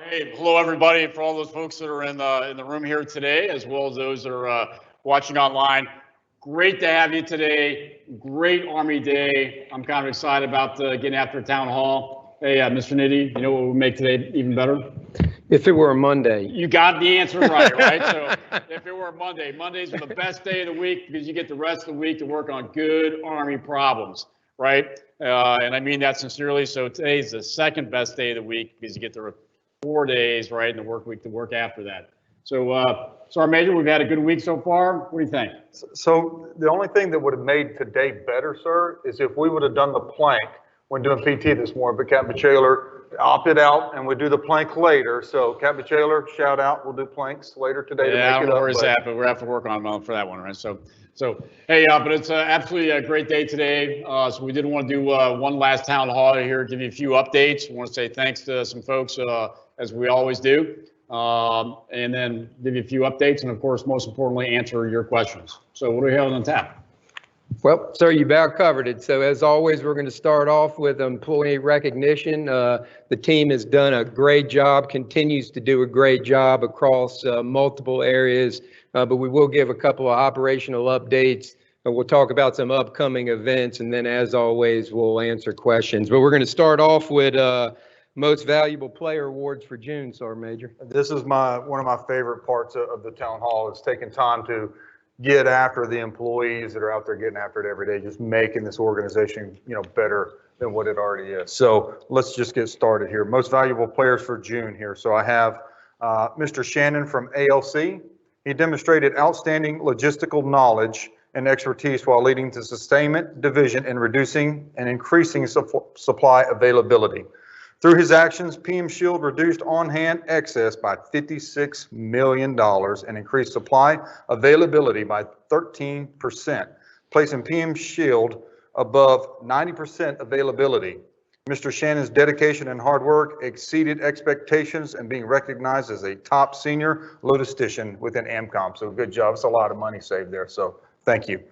Hey, hello everybody. For all those folks that are in the room here today, as well as those that are watching online, great to have you today. Great Army Day. I'm kind of excited about getting after town hall. Hey, Mr. Nitti, you know what would make today even better? If it were a Monday. You got the answer right? So if it were a Monday, Mondays are the best day of the week because you get the rest of the week to work on good Army problems, right? And I mean that sincerely. So today's the second best day of the week because you get the 4 days, right, in the work week to work after that. So, Sergeant Major, we've had a good week so far. What do you think? So the only thing that would have made today better, sir, is if we would have done the plank when doing PT this morning, but Captain Bachelar opted out and we do the plank later. So Captain Bachelar, shout out, we'll do planks later today. Yeah, I don't know where he's at, but we're have to work on for that one, right? So hey, but it's absolutely a great day today. So we did want to do one last town hall here, give you a few updates. We want to say thanks to some folks, as we always do, and then give you a few updates, and of course, most importantly, answer your questions. So what do we have on tap? Well, sir, you about covered it. So as always, we're going to start off with employee recognition. The team has done a great job, continues to do a great job across multiple areas, but we will give a couple of operational updates. We'll talk about some upcoming events, and then as always, we'll answer questions. But we're going to start off with most valuable player awards for June, Sergeant Major. This is one of my favorite parts of the town hall, is taking time to get after the employees that are out there getting after it every day, just making this organization, better than what it already is. So let's just get started here. Most valuable players for June here. So I have Mr. Shannon from ALC. He demonstrated outstanding logistical knowledge and expertise while leading the sustainment division in reducing and increasing supply availability. Through his actions, PM Shield reduced on-hand excess by $56 million and increased supply availability by 13%, placing PM Shield above 90% availability. Mr. Shannon's dedication and hard work exceeded expectations and being recognized as a top senior logistician within AMCOM. So good job. It's a lot of money saved there. So thank you.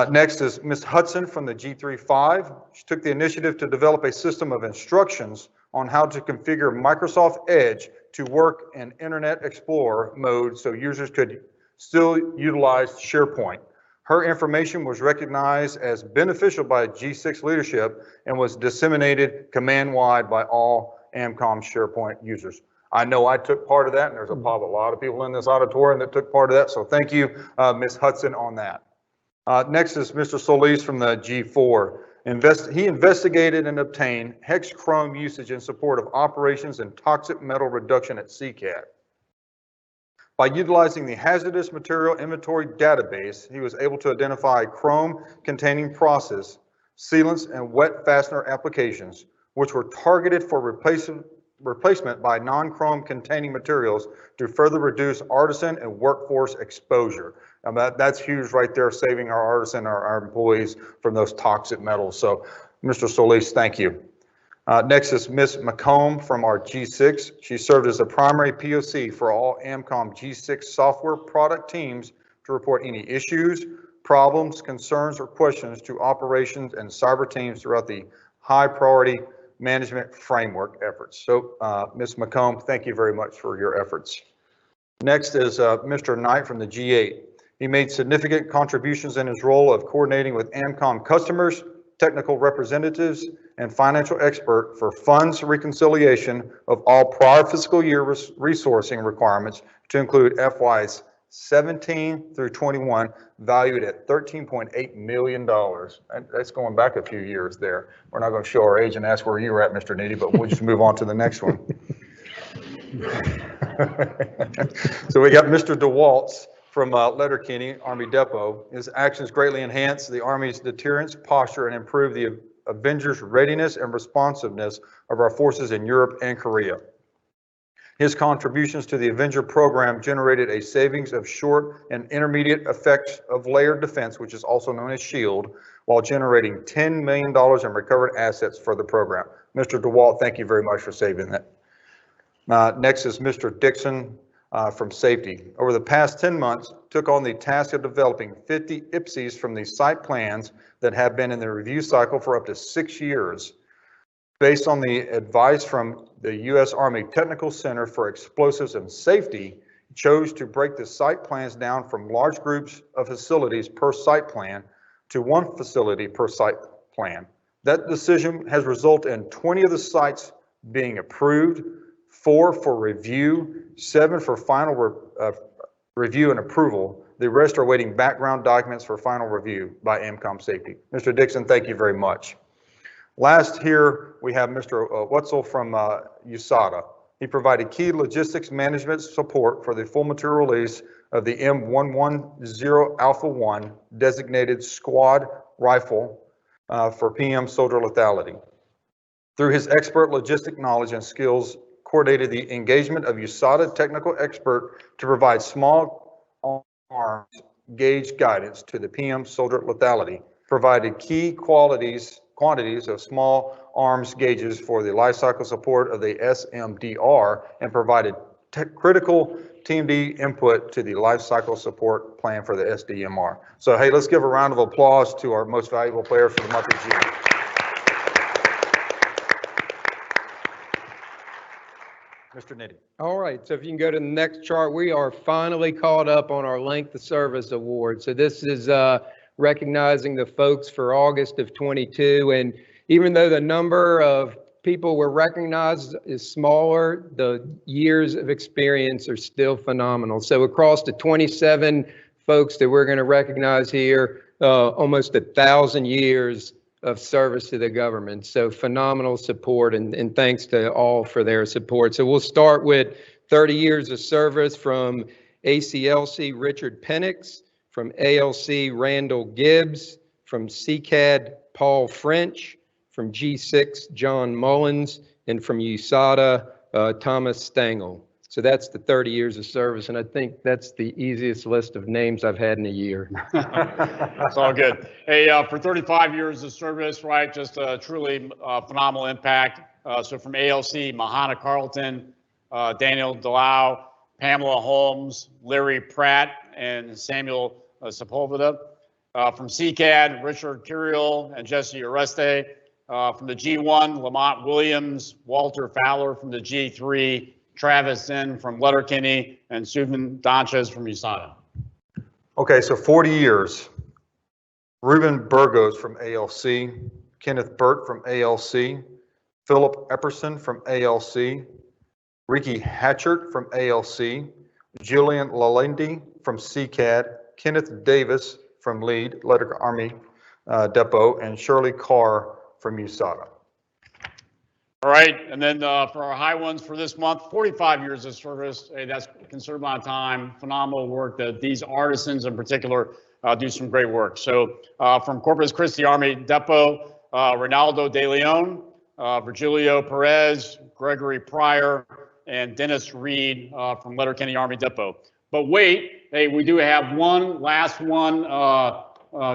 Next is Ms. Hudson from the G35. She took the initiative to develop a system of instructions on how to configure Microsoft Edge to work in Internet Explorer mode so users could still utilize SharePoint. Her information was recognized as beneficial by G6 leadership and was disseminated command-wide by all AMCOM SharePoint users. I know I took part of that, and there's probably a lot of people in this auditorium that took part of that, so thank you, Ms. Hudson, on that. Next is Mr. Solis from the G4. He investigated and obtained hex chrome usage in support of operations and toxic metal reduction at CCAT. By utilizing the hazardous material inventory database, he was able to identify chrome containing process, sealants, and wet fastener applications, which were targeted for replacement by non-chrome containing materials to further reduce artisan and workforce exposure. And that's huge right there, saving our artisan, our employees from those toxic metals. So Mr. Solis, thank you. Next is Ms. McComb from our G6. She served as a primary POC for all AMCOM G6 software product teams to report any issues, problems, concerns, or questions to operations and cyber teams throughout the high priority management framework efforts. So Ms. McComb, thank you very much for your efforts. Next is Mr. Knight from the G8. He made significant contributions in his role of coordinating with AMCOM customers, technical representatives, and financial expert for funds reconciliation of all prior fiscal year resourcing requirements to include FYs 17 through 21, valued at $13.8 million. That's going back a few years there. We're not going to show our age and ask where you were at, Mr. Nitti, but we'll just move on to the next one. So we got Mr. DeWaltz from Letterkenny Army Depot. His actions greatly enhanced the Army's deterrence posture and improved the Avengers' readiness and responsiveness of our forces in Europe and Korea. His contributions to the Avenger program generated a savings of short and intermediate effects of layered defense, which is also known as SHIELD, while generating $10 million in recovered assets for the program. Mr. DeWalt, thank you very much for saving that. Next is Mr. Dixon from Safety. Over the past 10 months, took on the task of developing 50 IPSIs from the site plans that have been in the review cycle for up to 6 years. Based on the advice from the U.S. Army Technical Center for Explosives and Safety, chose to break the site plans down from large groups of facilities per site plan to one facility per site plan. That decision has resulted in 20 of the sites being approved, 4 for review, 7 for final review and approval. The rest are waiting background documents for final review by AMCOM Safety. Mr. Dixon, thank you very much. Last here, we have Mr. Wetzel from USADA. He provided key logistics management support for the full material release of the M110 Alpha 1 designated squad rifle for PM soldier lethality. Through his expert logistic knowledge and skills, coordinated the engagement of USADA technical expert to provide small arms gauge guidance to the PM soldier lethality, provided key quantities of small arms gauges for the life cycle support of the SMDR, and provided critical TMD input to the life cycle support plan for the SDMR. So hey, let's give a round of applause to our most valuable player for the month of June. Mr. Nitti. All right, so if you can go to the next chart, we are finally caught up on our length of service award. So this is recognizing the folks for August of 22. And even though the number of people we're recognized is smaller, the years of experience are still phenomenal. So across the 27 folks that we're going to recognize here, almost 1,000 years of service to the government. So phenomenal support, and thanks to all for their support. So we'll start with 30 years of service from ACLC Richard Penix, from ALC Randall Gibbs, from CCAD Paul French, from G6 John Mullins, and from USADA Thomas Stengel. So that's the 30 years of service, and I think that's the easiest list of names I've had in a year. That's all good. Hey, for 35 years of service, right, just a truly phenomenal impact. So from ALC, Mahana Carlton, Daniel Delau, Pamela Holmes, Larry Pratt, and Samuel Sepulveda. From CCAD, Richard Curiel and Jesse Oreste. From the G1, Lamont Williams, Walter Fowler. From the G3, Travis Zinn from Letterkenny, and Suvan Donchez from USADA. Okay, so 40 years. Ruben Burgos from ALC, Kenneth Burt from ALC, Philip Epperson from ALC, Ricky Hatchert from ALC, Julian Lalindi from CCAD, Kenneth Davis from Lead, Letter Army Depot, and Shirley Carr from USADA. All right, and then for our high ones for this month, 45 years of service. Hey, that's a considerable amount of time, phenomenal work that these artisans in particular do some great work. So from Corpus Christi Army Depot, Ronaldo De Leon, Virgilio Perez, Gregory Pryor, and Dennis Reed from Letterkenny Army Depot. But wait, hey, we do have one last one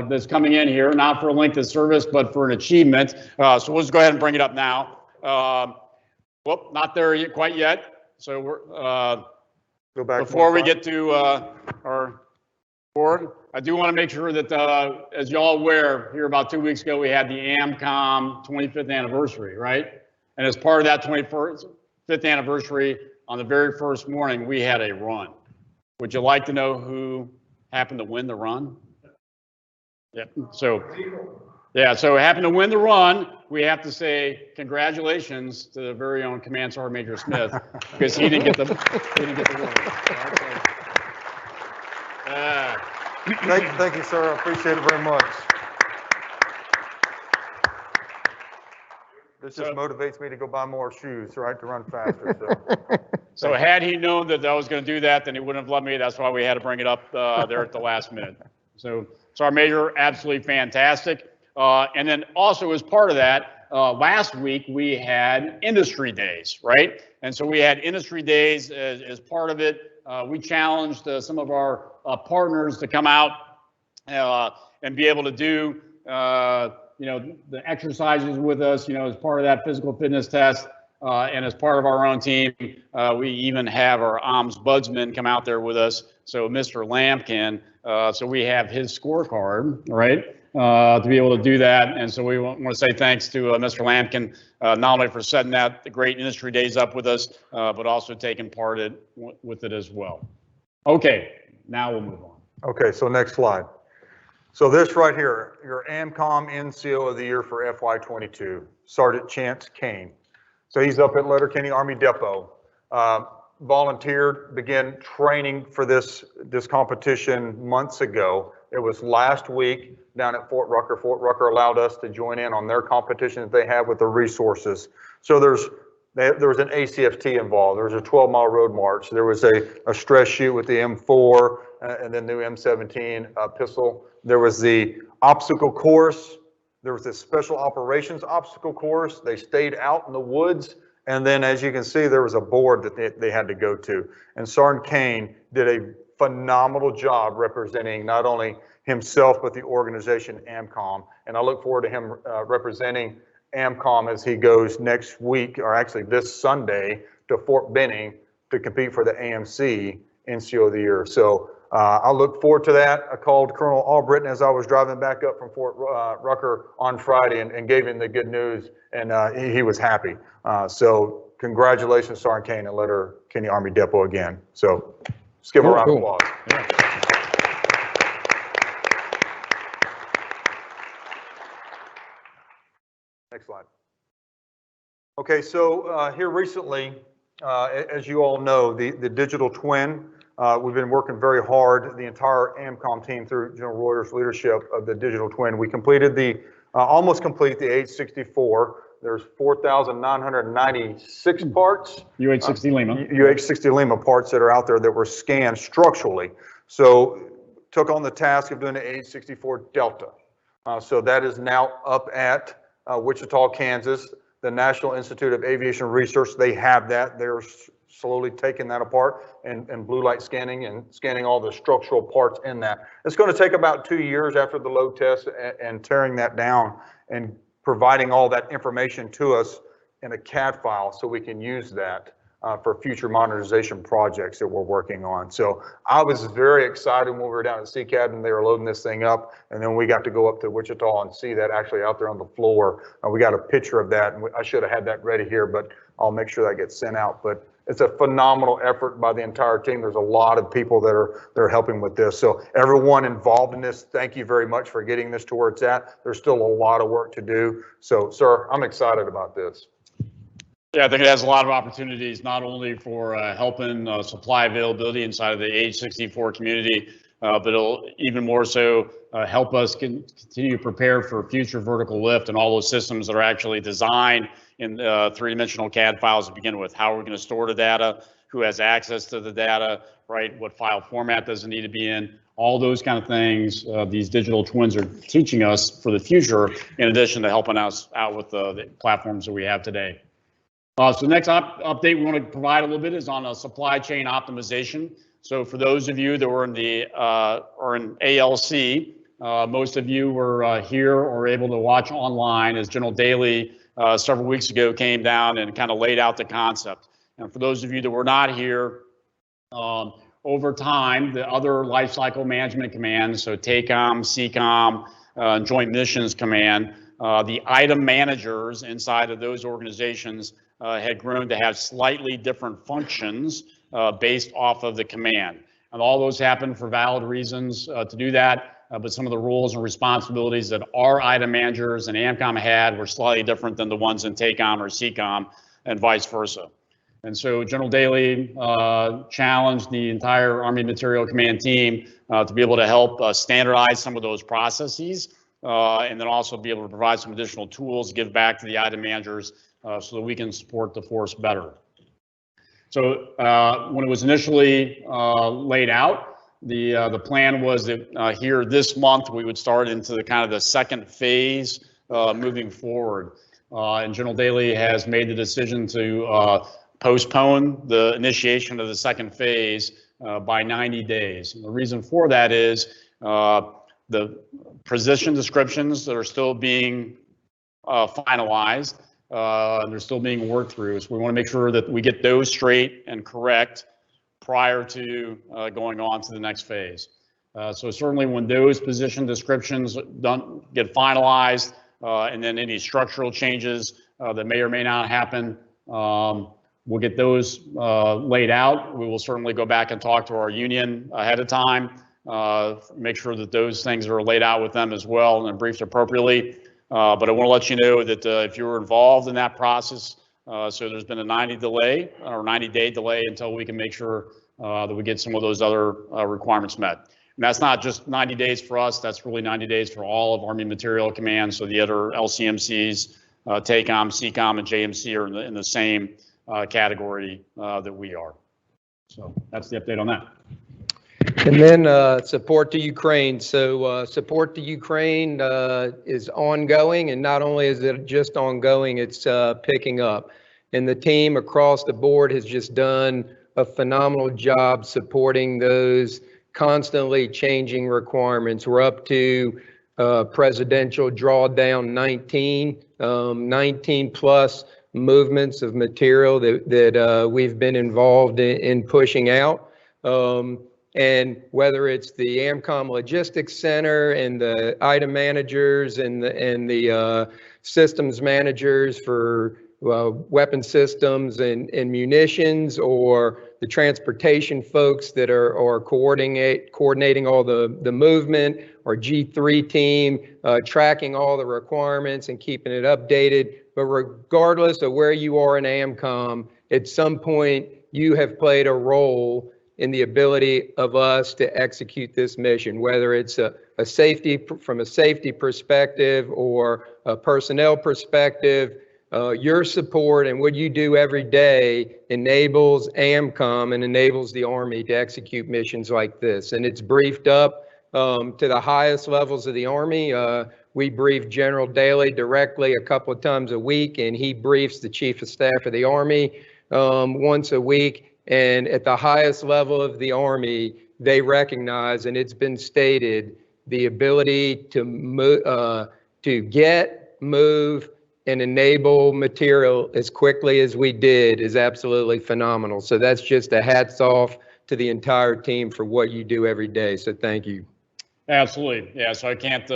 that's coming in here, not for a length of service, but for an achievement. So we'll just go ahead and bring it up now. Well, not there yet, quite yet. So we're Go back before we get to our board. I do want to make sure that, as y'all aware, here about 2 weeks ago, we had the AMCOM 25th anniversary, right? And as part of that 25th anniversary, on the very first morning, we had a run. Would you like to know who happened to win the run? Yeah. So it happened to win the run. We have to say congratulations to the very own Command Sergeant Major Smith, because he didn't get the win. Thank you, sir. I appreciate it very much. This just motivates me to go buy more shoes, right, to run faster. So had he known that I was going to do that, then he wouldn't have let me. That's why we had to bring it up there at the last minute. So our Major, absolutely fantastic. And then also as part of that, last week we had industry days, right? And so we had industry days as part of it. We challenged some of our partners to come out and be able to do, the exercises with us, as part of that physical fitness test. And as part of our own team, we even have our ombudsman come out there with us. So Mr. Lampkin So we have his scorecard, right, to be able to do that. And so we want to say thanks to Mr. Lampkin, not only for setting that the great industry days up with us, but also taking part with it as well. Okay, now we'll move on. Okay, so next slide. So this right here, your AMCOM NCO of the year for FY22, Sergeant Chance Kane. So he's up at Letterkenny Army Depot. Volunteered, began training for this competition months ago. It was last week down at Fort Rucker. Fort Rucker allowed us to join in on their competition that they have with the resources. So there was an ACFT involved. There was a 12-mile road march. There was a stress shoot with the M4 and the new M17 pistol. There was the obstacle course. There was this special operations obstacle course. They stayed out in the woods. And then, as you can see, there was a board that they had to go to. And Sergeant Kane did a phenomenal job representing not only himself, but the organization AMCOM. And I look forward to him representing AMCOM as he goes next week, or actually this Sunday, to Fort Benning to compete for the AMC NCO of the Year. So I look forward to that. I called Colonel Albritton as I was driving back up from Fort Rucker on Friday and gave him the good news, and he was happy. So congratulations, Sergeant Kane, and Letterkenny Army Depot again. So let's give him a round of applause. Yeah. Next slide. Okay, so here recently, as you all know, the digital twin, we've been working very hard, the entire AMCOM team through General Royar's leadership of the digital twin. We completed almost complete the H-64. There's 4,996 parts. UH-60 Lima. UH-60 Lima parts that are out there that were scanned structurally. So took on the task of doing the H-64 Delta. So that is now up at Wichita, Kansas. The National Institute of Aviation Research, they have that. They're slowly taking that apart and blue light scanning and scanning all the structural parts in that. It's going to take about 2 years after the load test and tearing that down and providing all that information to us in a CAD file so we can use that for future modernization projects that we're working on. So I was very excited when we were down at CCAD and they were loading this thing up, and then we got to go up to Wichita and see that actually out there on the floor. We got a picture of that, and I should have had that ready here, but I'll make sure that gets sent out. But it's a phenomenal effort by the entire team. There's a lot of people that are helping with this. So everyone involved in this, thank you very much for getting this to where it's at. There's still a lot of work to do. So, sir, I'm excited about this. Yeah, I think it has a lot of opportunities, not only for helping supply availability inside of the H-64 community, but it'll even more so help us continue to prepare for future vertical lift and all those systems that are actually designed in three-dimensional CAD files to begin with. How are we going to store the data? Who has access to the data, right? What file format does it need to be in? All those kind of things these digital twins are teaching us for the future, in addition to helping us out with the platforms that we have today. So the next update we want to provide a little bit is on supply chain optimization. So for those of you that were in the or in ALC, most of you were here or able to watch online as General Daly several weeks ago came down and kind of laid out the concept. And for those of you that were not here, over time, the other lifecycle management commands, so TACOM, CCOM, Joint Missions Command, the item managers inside of those organizations had grown to have slightly different functions based off of the command. And all those happened for valid reasons to do that, but some of the roles and responsibilities that our item managers and AMCOM had were slightly different than the ones in TACOM or CCOM and vice versa. And so General Daly challenged the entire Army Material Command team to be able to help standardize some of those processes and then also be able to provide some additional tools to give back to the item managers so that we can support the force better. So when it was initially laid out, the plan was that here this month we would start into the kind of the second phase moving forward. And General Daly has made the decision to postpone the initiation of the second phase by 90 days. And the reason for that is the position descriptions that are still being finalized. They're still being worked through. So we want to make sure that we get those straight and correct prior to going on to the next phase. So certainly when those position descriptions don't get finalized, and then any structural changes that may or may not happen, we'll get those laid out. We will certainly go back and talk to our union ahead of time, make sure that those things are laid out with them as well and briefed appropriately. But I want to let you know that if you were involved in that process, so there's been a 90-day delay until we can make sure that we get some of those other requirements met. And that's not just 90 days for us, that's really 90 days for all of Army Material Command. So the other LCMCs, TACOM, CCOM, and JMC are in the same category that we are. So that's the update on that. And then support to Ukraine. So support to Ukraine is ongoing, and not only is it just ongoing, it's picking up. And the team across the board has just done a phenomenal job supporting those constantly changing requirements. We're up to presidential drawdown 19 plus movements of material that we've been involved in pushing out. And whether it's the AMCOM Logistics Center and the item managers and the systems managers for weapon systems and munitions, or the transportation folks that are coordinating all the movement, or G3 team tracking all the requirements and keeping it updated. But regardless of where you are in AMCOM, at some point you have played a role in the ability of us to execute this mission, whether it's from a safety perspective or a personnel perspective. Your support and what you do every day enables AMCOM and enables the Army to execute missions like this. And it's briefed up to the highest levels of the Army. We brief General Daly directly a couple of times a week, and he briefs the Chief of Staff of the Army once a week. And at the highest level of the Army, they recognize, and it's been stated, the ability to get, move, and enable material as quickly as we did is absolutely phenomenal. So that's just a hats off to the entire team for what you do every day. So thank you. Absolutely. Yeah, so I can't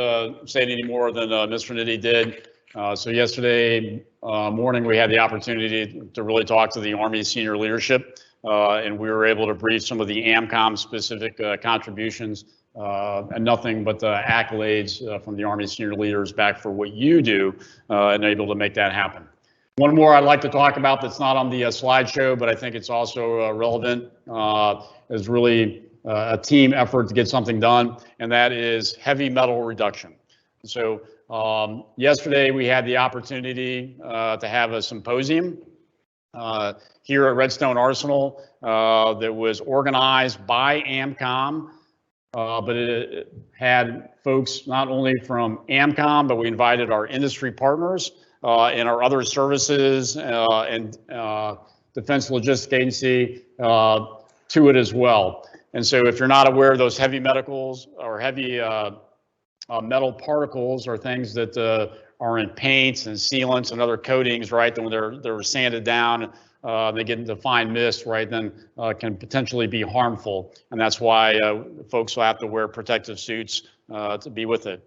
say any more than Mr. Nitti did. So yesterday morning, we had the opportunity to really talk to the Army senior leadership, and we were able to brief some of the AMCOM specific contributions, and nothing but accolades from the Army senior leaders back for what you do and able to make that happen. One more I'd like to talk about that's not on the slideshow, but I think it's also relevant, is really a team effort to get something done, and that is heavy metal reduction. So yesterday we had the opportunity to have a symposium here at Redstone Arsenal that was organized by AMCOM, but it had folks not only from AMCOM, but we invited our industry partners and our other services and Defense Logistics Agency to it as well. And so if you're not aware of those heavy medicals or heavy metal particles or things that are in paints and sealants and other coatings, right, then when they're sanded down, they get into fine mist, right, then can potentially be harmful. And that's why folks will have to wear protective suits to be with it.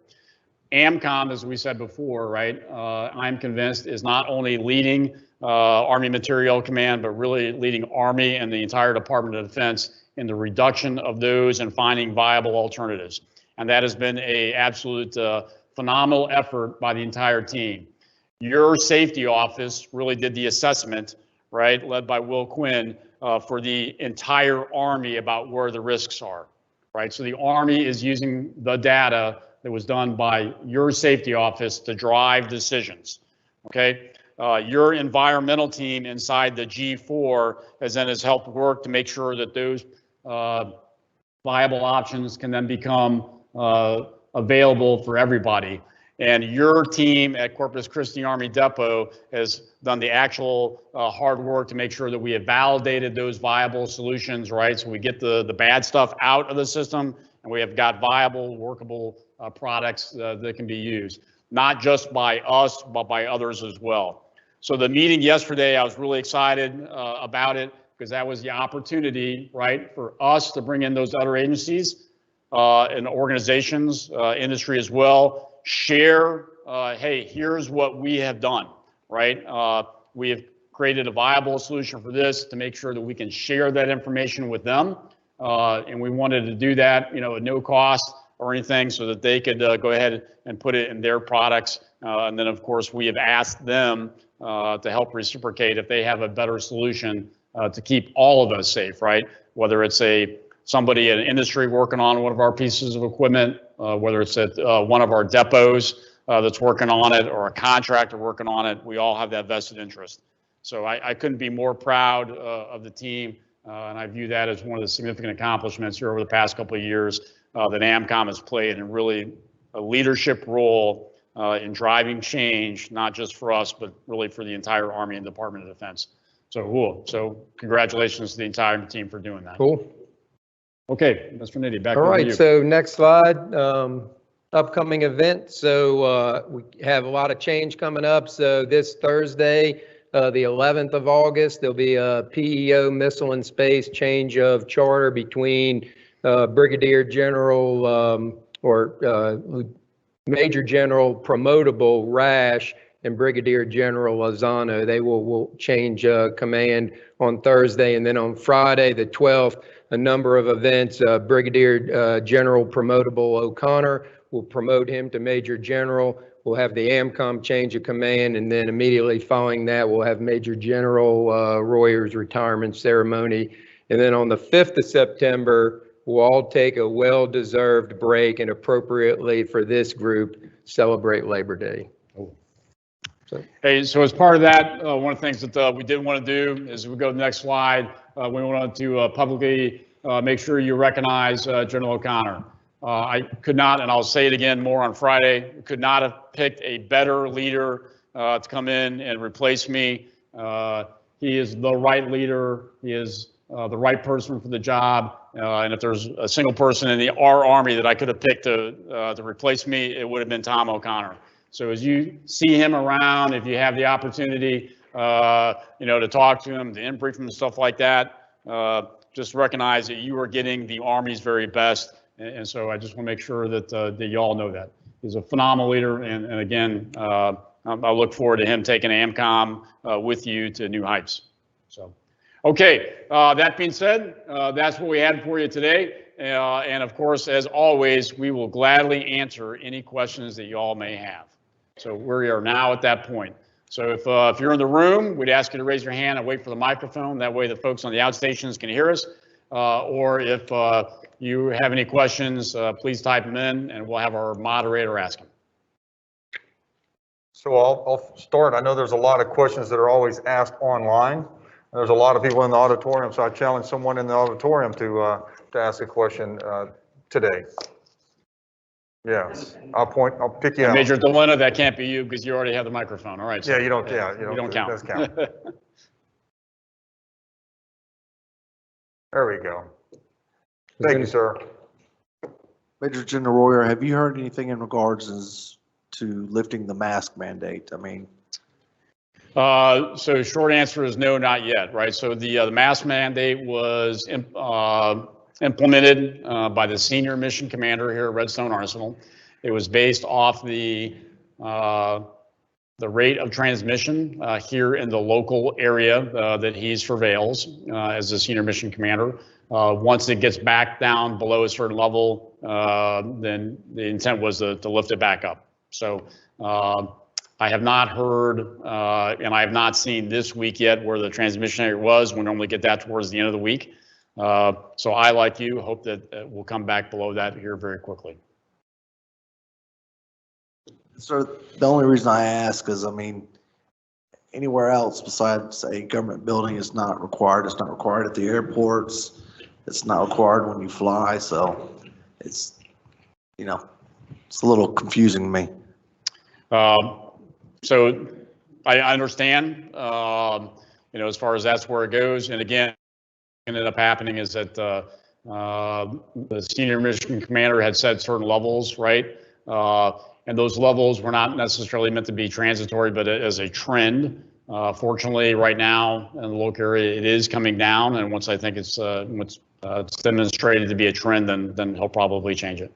AMCOM, as we said before, right, I'm convinced is not only leading Army Material Command, but really leading Army and the entire Department of Defense in the reduction of those and finding viable alternatives. And that has been an absolute phenomenal effort by the entire team. Your safety office really did the assessment, right, led by Will Quinn, for the entire Army about where the risks are, right? So the Army is using the data that was done by your safety office to drive decisions, okay? Your environmental team inside the G4 has helped work to make sure that those viable options can then become available for everybody. And your team at Corpus Christi Army Depot has done the actual hard work to make sure that we have validated those viable solutions, right? So we get the bad stuff out of the system, and we have got viable, workable products that can be used, not just by us, but by others as well. So the meeting yesterday, I was really excited about it, because that was the opportunity, right, for us to bring in those other agencies and organizations, industry as well, share, hey, here's what we have done, right? We have created a viable solution for this to make sure that we can share that information with them. And we wanted to do that, at no cost or anything, so that they could go ahead and put it in their products. And then, of course, we have asked them to help reciprocate if they have a better solution to keep all of us safe, right? Whether it's somebody in industry working on one of our pieces of equipment, whether it's at one of our depots that's working on it, or a contractor working on it, we all have that vested interest. So I couldn't be more proud of the team, and I view that as one of the significant accomplishments here over the past couple of years that AMCOM has played in really a leadership role in driving change, not just for us, but really for the entire Army and Department of Defense. So cool. So congratulations to the entire team for doing that. Cool. Okay, Mr. Nitti, back All over to right, you. so next slide, upcoming event. So we have a lot of change coming up. So this Thursday, the 11th of August, there'll be a PEO Missile and Space change of charter between Brigadier General or Major General Promotable Rash and Brigadier General Lozano. They will change command on Thursday, and then on Friday, the 12th, a number of events. Brigadier General Promotable O'Connor will promote him to Major General. We'll have the AMCOM change of command, and then immediately following that, we'll have Major General Royar's retirement ceremony. And then on the 5th of September, we'll all take a well-deserved break, and appropriately for this group, celebrate Labor Day. Hey, so as part of that, one of the things that we did want to do is we go to the next slide. We wanted to publicly make sure you recognize General O'Connor. I could not, and I'll say it again more on Friday, could not have picked a better leader to come in and replace me. He is the right leader. He is the right person for the job. And if there's a single person in our Army that I could have picked to replace me, it would have been Tom O'Connor. So as you see him around, if you have the opportunity, to talk to him, to debrief him and stuff like that, just recognize that you are getting the Army's very best. And so I just want to make sure that you all know that. He's a phenomenal leader. And again, I look forward to him taking AMCOM with you to new heights. So, okay, that being said, that's what we had for you today. And of course, as always, we will gladly answer any questions that you all may have. So we are now at that point. So if you're in the room, we'd ask you to raise your hand and wait for the microphone. That way the folks on the outstations can hear us. Or if you have any questions, please type them in and we'll have our moderator ask them. So I'll start. I know there's a lot of questions that are always asked online. There's a lot of people in the auditorium, so I challenge someone in the auditorium to ask a question today. Yes, I'll pick you out. Major Delena, that can't be you because you already have the microphone. All right. So yeah, you don't count. Does count. There we go. Thank you, sir. Major General Royar, have you heard anything in regards to lifting the mask mandate? I mean, so short answer is no, not yet, right? So the mask mandate was implemented by the senior mission commander here at Redstone Arsenal. It was based off the rate of transmission here in the local area that he surveils as the senior mission commander. Once it gets back down below a certain level, then the intent was to lift it back up. So I have not heard, and I have not seen this week yet where the transmission rate was. We normally get that towards the end of the week. So I, like you, hope that we'll come back below that here very quickly. so the only reason I ask is, I mean, anywhere else besides a government building is not required. It's not required at the airports. It's not required when you fly. So it's, it's a little confusing to me. So I understand, as far as that's where it goes. And again, what ended up happening is that the senior mission commander had set certain levels, right? And those levels were not necessarily meant to be transitory, but as a trend. Fortunately, right now in the local area, it is coming down, and once I think it's demonstrated to be a trend, then he'll probably change it.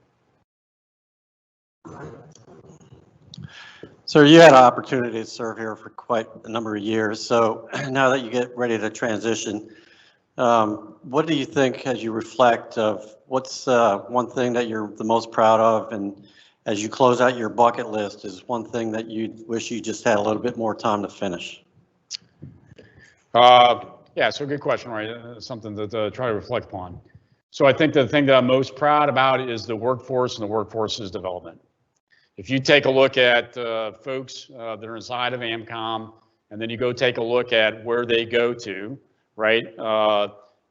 Sir, you had an opportunity to serve here for quite a number of years. So now that you get ready to transition, what do you think as you reflect of what's one thing that you're the most proud of? And as you close out your bucket list, is one thing that you wish you just had a little bit more time to finish? Yeah, so good question, right? Something to try to reflect upon. So I think the thing that I'm most proud about is the workforce and the workforce's development. If you take a look at folks that are inside of AMCOM, and then you go take a look at where they go to, right?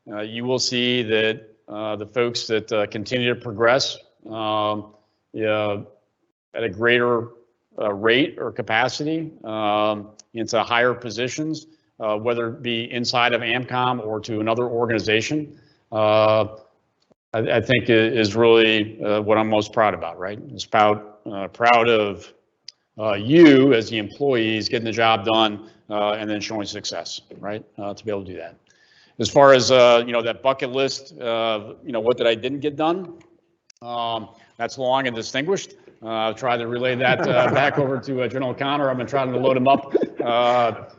You will see that the folks that continue to progress at a greater rate or capacity into higher positions, whether it be inside of AMCOM or to another organization, I think is really what I'm most proud about, right? It's proud of you as the employees getting the job done and then showing success, right? To be able to do that. As far as that bucket list, what did I didn't get done? That's long and distinguished. I'll try to relay that back over to General O'Connor. I've been trying to load him up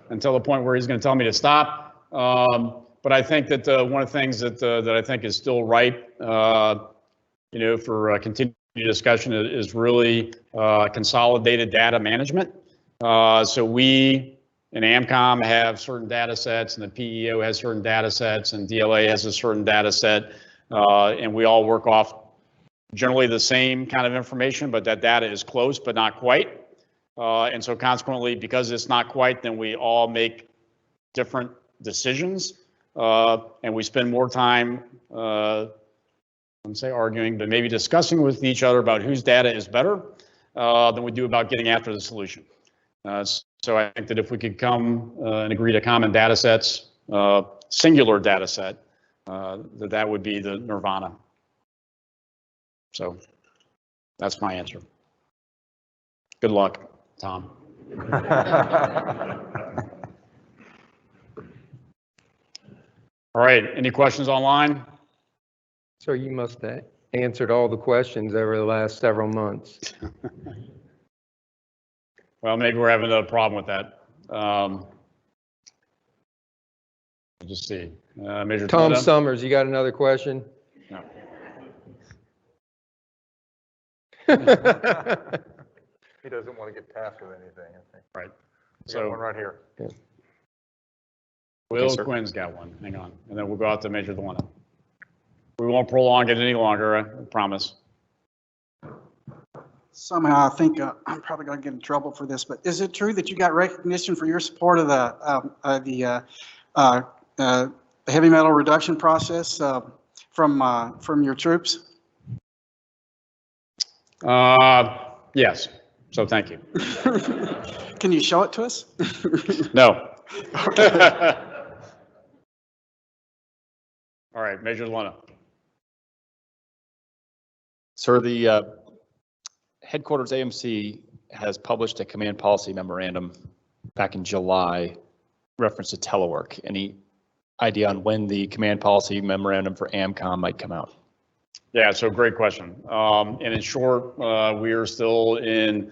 until the point where he's going to tell me to stop. But I think that one of the things that I think is still ripe, for continued discussion is really consolidated data management. So we in AMCOM have certain data sets, and the PEO has certain data sets, and DLA has a certain data set, and we all work off generally the same kind of information, but that data is close but not quite. And so consequently, because it's not quite, then we all make different decisions, and we spend more time, I wouldn't say arguing, but maybe discussing with each other about whose data is better than we do about getting after the solution. So I think that if we could come and agree to common data sets, singular data set, that would be the nirvana. So that's my answer. Good luck, Tom. All right, any questions online? Sir, you must have answered all the questions over the last several months. Well, maybe we're having another problem with that. I'll just see. Major Tom Todd? Summers, you got another question? No. He doesn't want to get tasked with anything, I think. Right. So one right here. Yeah. Will Okay, Quinn's got one. Hang on. And then we'll go out to Major Luana. We won't prolong it any longer, I promise. Somehow, I think I'm probably going to get in trouble for this, but is it true that you got recognition for your support of the heavy metal reduction process from your troops? Yes. So thank you. Can you show it to us? No. All right, Major Luana. Sir, the headquarters AMC has published a command policy memorandum back in July, reference to telework. Any idea on when the command policy memorandum for AMCOM might come out? Yeah, so great question. And in short, we are still in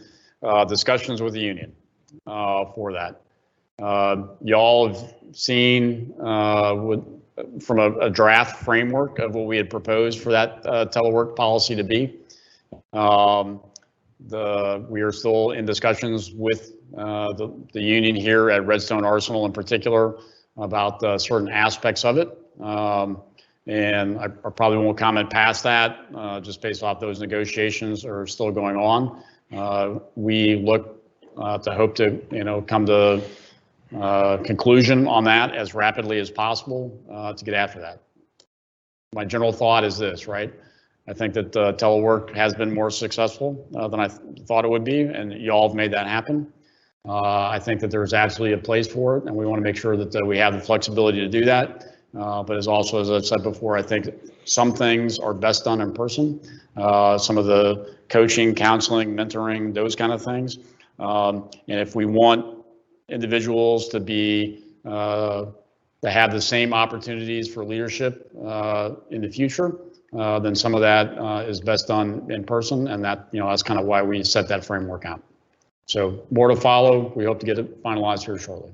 discussions with the union for that. Y'all have seen from a draft framework of what we had proposed for that telework policy to be. We are still in discussions with the union here at Redstone Arsenal in particular about certain aspects of it. And I probably won't comment past that, just based off those negotiations are still going on. We look to hope to, come to conclusion on that as rapidly as possible to get after that. My general thought is this, right? I think that telework has been more successful than I thought it would be, and y'all have made that happen. I think that there's absolutely a place for it, and we want to make sure that we have the flexibility to do that. But as I've said before, I think some things are best done in person. Some of the coaching, counseling, mentoring, those kind of things. And if we want individuals to be to have the same opportunities for leadership in the future, then some of that is best done in person, and that, you know, that's kind of why we set that framework out. So more to follow. We hope to get it finalized here shortly.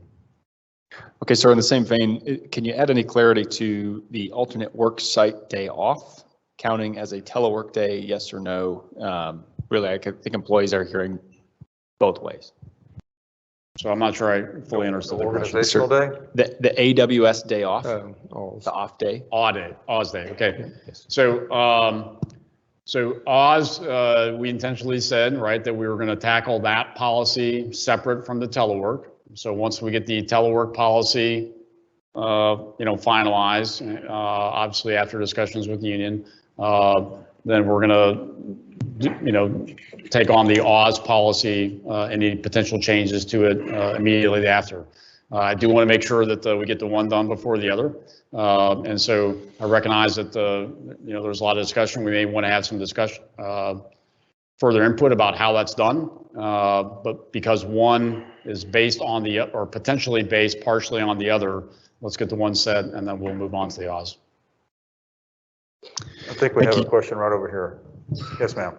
Okay, so in the same vein, can you add any clarity to the alternate work site day off counting as a telework day, yes or no? Really, I think employees are hearing both ways. So I'm not sure I fully understood the question. Organizational day? The AWS day off, the off day. Oz day, okay. So, Oz, we intentionally said, right, that we were going to tackle that policy separate from the telework. So once we get the telework policy, you know, finalized, obviously after discussions with the union, then we're going to, you know, take on the Oz policy, any potential changes to it immediately after. I do want to make sure that we get the one done before the other. And so I recognize that you know, there's a lot of discussion. We may want to have some discussion, further input about how that's done. But because one is based on the, or potentially based partially on the other, let's get the one set and then we'll move on to the Oz. I think we have a question right over here. Yes, ma'am.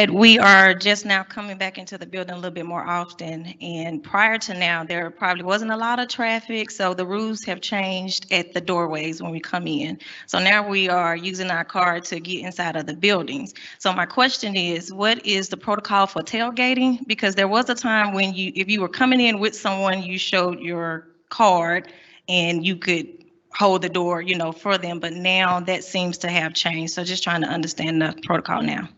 We are just now coming back into the building a little bit more often, and prior to now, there probably wasn't a lot of traffic, so the rules have changed at the doorways when we come in. So now we are using our card to get inside of the buildings. So my question is, what is the protocol for tailgating? Because there was a time when if you were coming in with someone, you showed your card and you could hold the door, you know, for them, but now that seems to have changed. So just trying to understand the protocol now.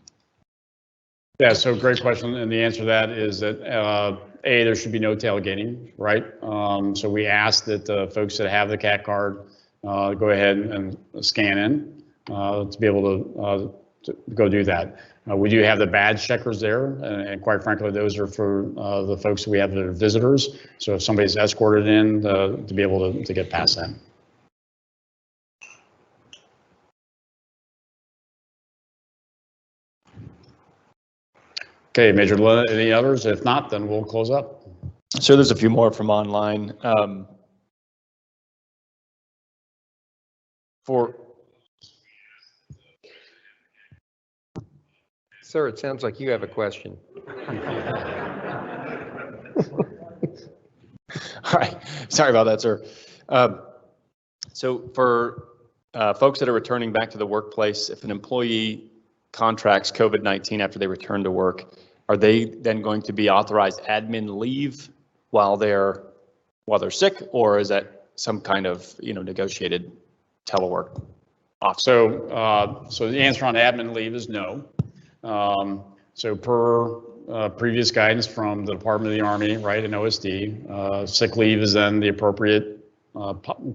Yeah, so great question. And the answer to that is that, there should be no tailgating, right? So we ask that the folks that have the CAT card go ahead and scan in to be able to go do that. We do have the badge checkers there, and quite frankly, those are for the folks who we have that are visitors. So if somebody's escorted in, to be able to get past that. Okay, Major Lynn, any others? If not, then we'll close up. So there's a few more from online. Sir, it sounds like you have a question. All right, sorry about that, sir. So for folks that are returning back to the workplace, if an employee contracts COVID-19 after they return to work, are they then going to be authorized admin leave while they're sick, or is that some kind of, you know, negotiated telework off? So the answer on admin leave is no. So per previous guidance from the Department of the Army, right, and OSD, sick leave is then the appropriate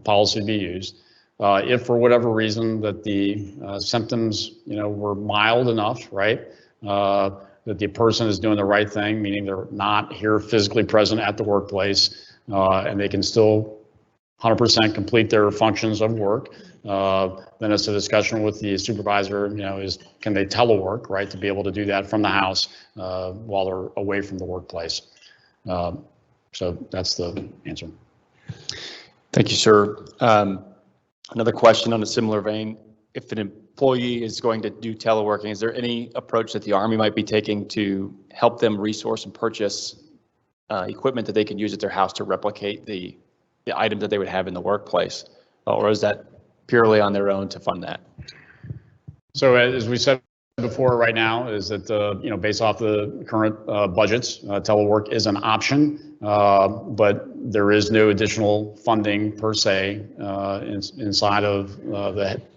policy to be used. If for whatever reason that the symptoms, you know, were mild enough, right, that the person is doing the right thing, meaning they're not here physically present at the workplace, and they can still 100% complete their functions of work, then it's a discussion with the supervisor, you know, can they telework, right, to be able to do that from the house while they're away from the workplace. So that's the answer. Thank you, sir. Another question on a similar vein. If an employee is going to do teleworking, is there any approach that the Army might be taking to help them resource and purchase equipment that they can use at their house to replicate the items that they would have in the workplace? Or is that purely on their own to fund that? So as we said before, right now is that, you know, based off the current budgets, telework is an option, but there is no additional funding per se inside of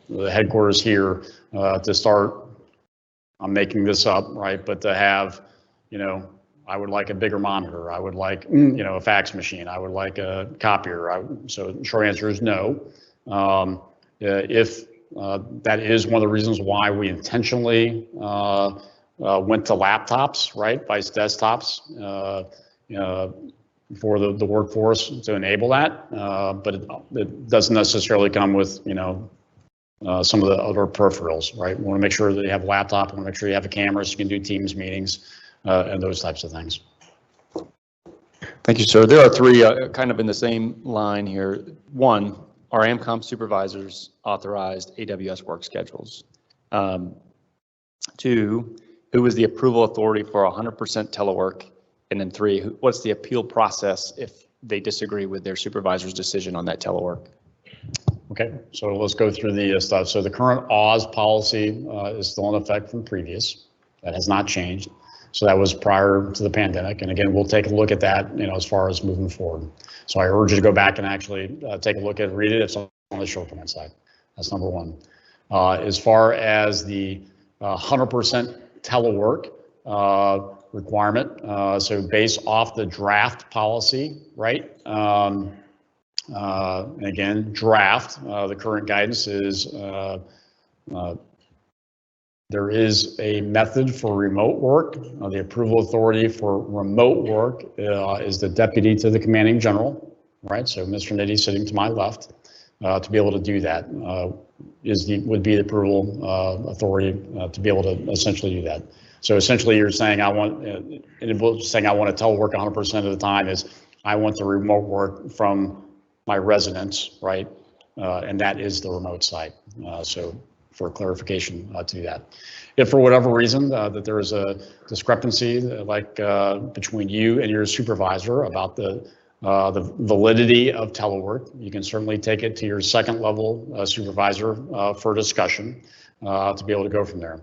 the headquarters here to start. I'm making this up, right? But to have, you know, I would like a bigger monitor. I would like, you know, a fax machine. I would like a copier. So the short answer is no. If that is one of the reasons why we intentionally went to laptops, right, vice desktops, for the workforce to enable that, but it doesn't necessarily come with, you know, some of the other peripherals, right? We want to make sure that you have a laptop. We want to make sure you have a camera so you can do Teams meetings and those types of things. Thank you, sir. There are three kind of in the same line here. One, are AMCOM supervisors authorized AWS work schedules? Two, who is the approval authority for 100% telework? And then three, what's the appeal process if they disagree with their supervisor's decision on that telework? Okay, so let's go through the stuff. So the current Oz policy is still in effect from previous. That has not changed. So that was prior to the pandemic. And again, we'll take a look at that, as far as moving forward. So I urge you to go back and actually take a look at it, read it. It's on the short command side. That's number one. As far as the 100% telework requirement, so based off the draft policy, right? And again, draft, the current guidance is there is a method for remote work. The approval authority for remote work is the deputy to the commanding general, right? So Mr. Nitti sitting to my left to be able to do that would be the approval authority to be able to essentially do that. So essentially, you're saying I want to telework 100% of the time is I want the remote work from my residence, right? And that is the remote site. So for clarification to do that. If for whatever reason that there is a discrepancy between you and your supervisor about the validity of telework, you can certainly take it to your second level supervisor for discussion to be able to go from there.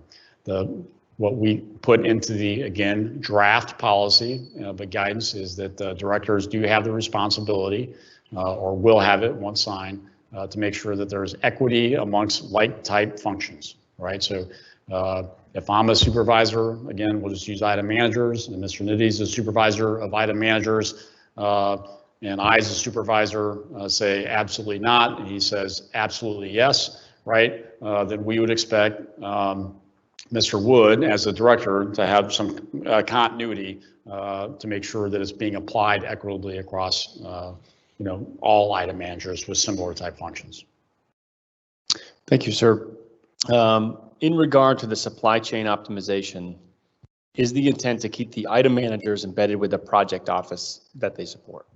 What we put into the, again, draft policy, but guidance is that directors do have the responsibility or will have it once signed to make sure that there's equity amongst like type functions, right? So if I'm a supervisor, again, we'll just use item managers, and Mr. Nitti is a supervisor of item managers, and I as a supervisor say absolutely not, and he says absolutely yes, right? Then we would expect Mr. Wood as a director to have some continuity to make sure that it's being applied equitably across all item managers with similar type functions. Thank you, sir. In regard to the supply chain optimization, is the intent to keep the item managers embedded with the project office that they support?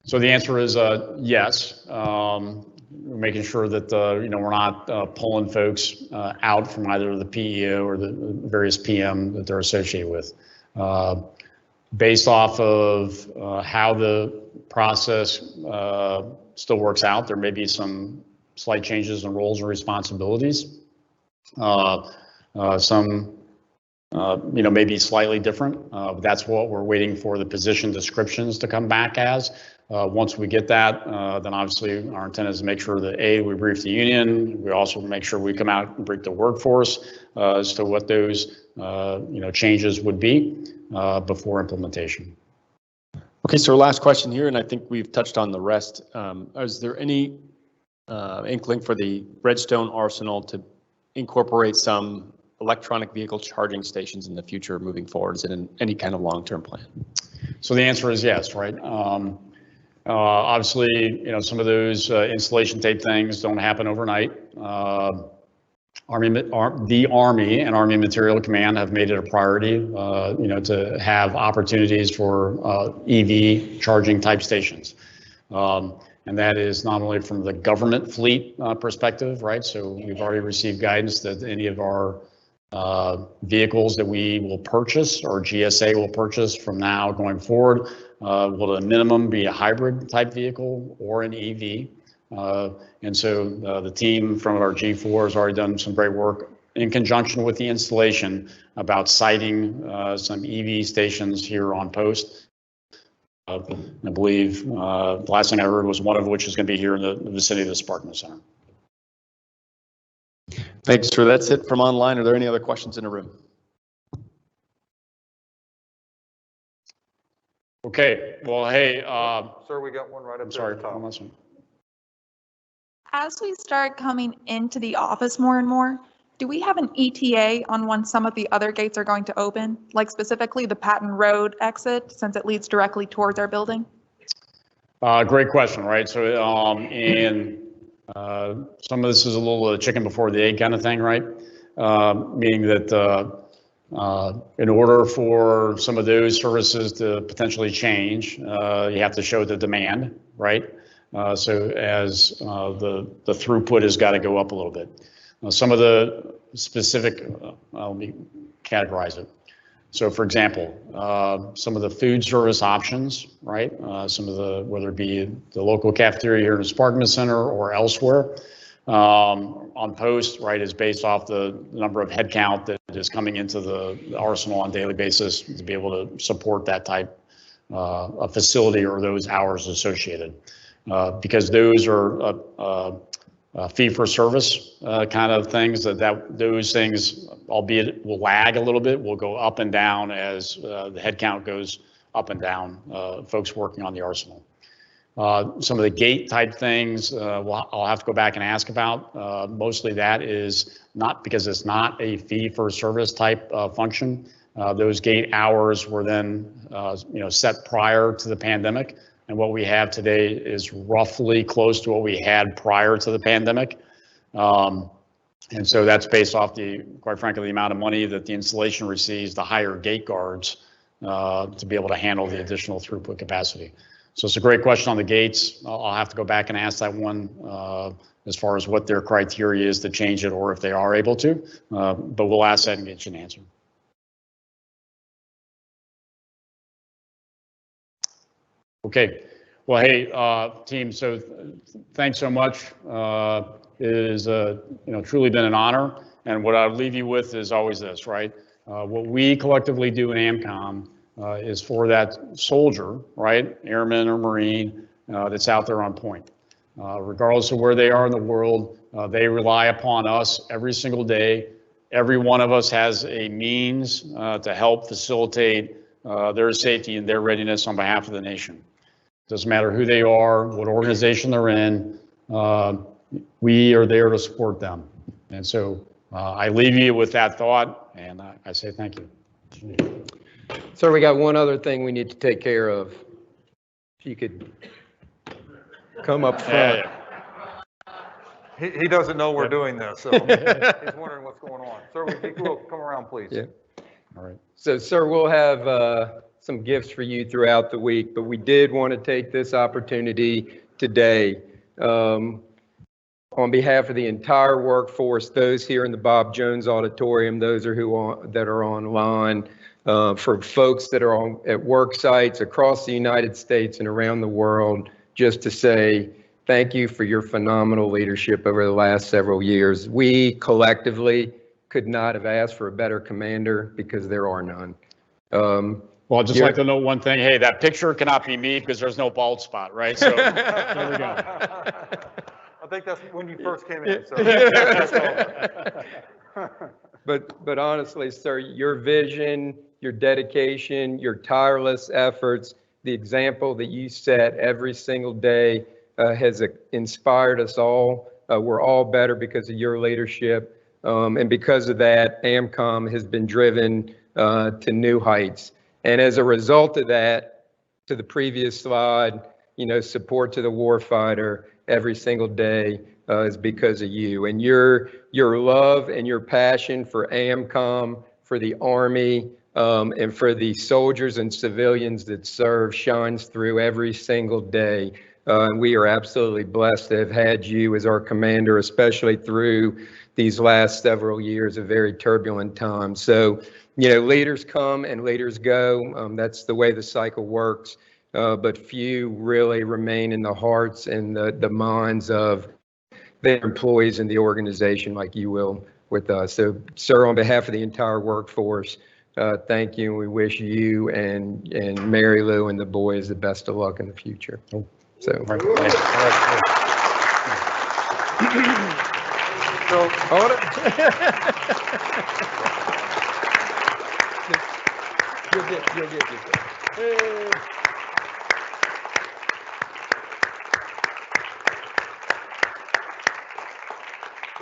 So the answer is yes. We're making sure that we're not pulling folks out from either the PEO or the various PM that they're associated with. Based off of how the process still works out, there may be some slight changes in roles and responsibilities. Some maybe slightly different, but that's what we're waiting for the position descriptions to come back as. Once we get that, then obviously our intent is to make sure that we brief the union. We also make sure we come out and brief the workforce as to what those changes would be before implementation. Okay, so our last question here, and I think we've touched on the rest. Is there any inkling for the REDSTONE arsenal to incorporate some electronic vehicle charging stations in the future moving forward? Is it in any kind of long-term plan? So the answer is yes, right? Obviously, some of those installation tape things don't happen overnight. The Army and Army Material Command have made it a priority, to have opportunities for EV charging type stations. And that is not only from the government fleet perspective, right? So we've already received guidance that any of our vehicles that we will purchase or GSA will purchase from now going forward will at a minimum be a hybrid type vehicle or an EV. And so the team from our G4 has already done some great work in conjunction with the installation about siting some EV stations here on post. I believe the last thing I heard was one of which is going to be here in the vicinity of the Sparkman Center. Thanks, sir. That's it from online. Are there any other questions in the room? Okay. Well, hey. Sir, we got one right up there at the top. As we start coming into the office more and more, do we have an ETA on when some of the other gates are going to open, like specifically the Patton Road exit, since it leads directly towards our building? Great question, right? So, some of this is a little chicken before the egg kind of thing, right? Meaning that In order for some of those services to potentially change, you have to show the demand, right? So as the throughput has got to go up a little bit. Some of the specific, let me categorize it. So for example, some of the food service options, right? Some of the, whether it be the local cafeteria here in the Sparkman Center or elsewhere, on post, right, is based off the number of headcount that is coming into the arsenal on a daily basis to be able to support that type of facility or those hours associated. Because those are fee for service kind of things, those things, albeit will lag a little bit, will go up and down as the headcount goes up and down, folks working on the arsenal. Some of the gate type things, I'll have to go back and ask about. Mostly that is not because it's not a fee for service type function. Those gate hours were then set prior to the pandemic. And what we have today is roughly close to what we had prior to the pandemic. And so that's based off quite frankly, the amount of money that the installation receives to hire gate guards to be able to handle the additional throughput capacity. So it's a great question on the gates. I'll have to go back and ask that one as far as what their criteria is to change it or if they are able to, but we'll ask that and get you an answer. Okay, well, hey, team, so thanks so much. It is truly been an honor. And what I'll leave you with is always this, right? What we collectively do in AMCOM is for that soldier, right, airman or Marine, that's out there on point. Regardless of where they are in the world, they rely upon us every single day. Every one of us has a means to help facilitate their safety and their readiness on behalf of the nation. Doesn't matter who they are, what organization they're in, we are there to support them. And so I leave you with that thought, and I say thank you. Sir, we got one other thing we need to take care of. If you could come up front. He doesn't know we're doing this, so he's wondering what's going on. Sir, would you come around, please? Yeah. All right. So, sir, we'll have some gifts for you throughout the week, but we did want to take this opportunity today on behalf of the entire workforce, those here in the Bob Jones Auditorium, those that are online, for folks that are at work sites across the United States and around the world, just to say thank you for your phenomenal leadership over the last several years. We collectively could not have asked for a better commander because there are none. Well, I'd just like to know one thing. Hey, that picture cannot be me because there's no bald spot, right? So there we go. I think that's when you first came in. So. But honestly, sir, your vision, your dedication, your tireless efforts, the example that you set every single day has inspired us all. We're all better because of your leadership. And because of that, AMCOM has been driven to new heights. And as a result of that, to the previous slide, support to the warfighter every single day is because of you. And your love and your passion for AMCOM, for the Army, and for the soldiers and civilians that serve shines through every single day. And we are absolutely blessed to have had you as our commander, especially through these last several years of very turbulent times. So, leaders come and leaders go. That's the way the cycle works. But few really remain in the hearts and the minds of their employees in the organization like you will with us. So, sir, on behalf of the entire workforce, thank you. And we wish you and Mary Lou and the boys the best of luck in the future. So, hold it. You'll get this. Hey.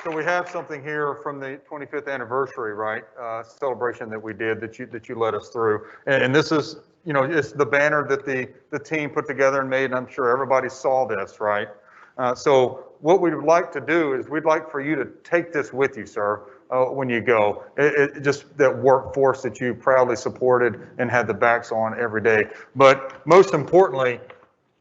So we have something here from the 25th anniversary, right? Celebration that we did that you led us through, and this is, it's the banner that the team put together and made, and I'm sure everybody saw this, right? So what we would like to do is we'd like for you to take this with you, sir. when you go. It just that workforce that you proudly supported and had the backs on every day. But most importantly,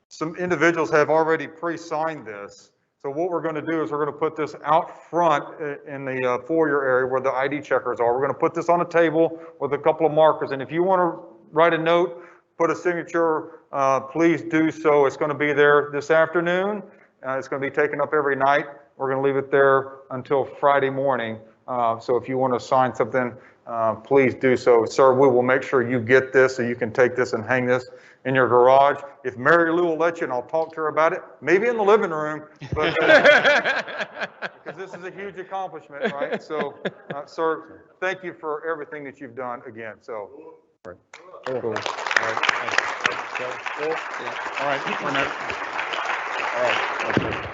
some individuals have already pre-signed this. So what we're going to do is we're going to put this out front in the foyer area where the ID checkers are. We're going to put this on a table with a couple of markers. And if you want to write a note, put a signature, please do so. It's going to be there this afternoon. It's going to be taken up every night. We're going to leave it there until Friday morning. So if you want to sign something, please do so. Sir, we will make sure you get this so you can take this and hang this in your garage. If Mary Lou will let you, and I'll talk to her about it, maybe in the living room, but because this is a huge accomplishment, right? So, sir, thank you for everything that you've done again. So, Cool. All right. All right. All right.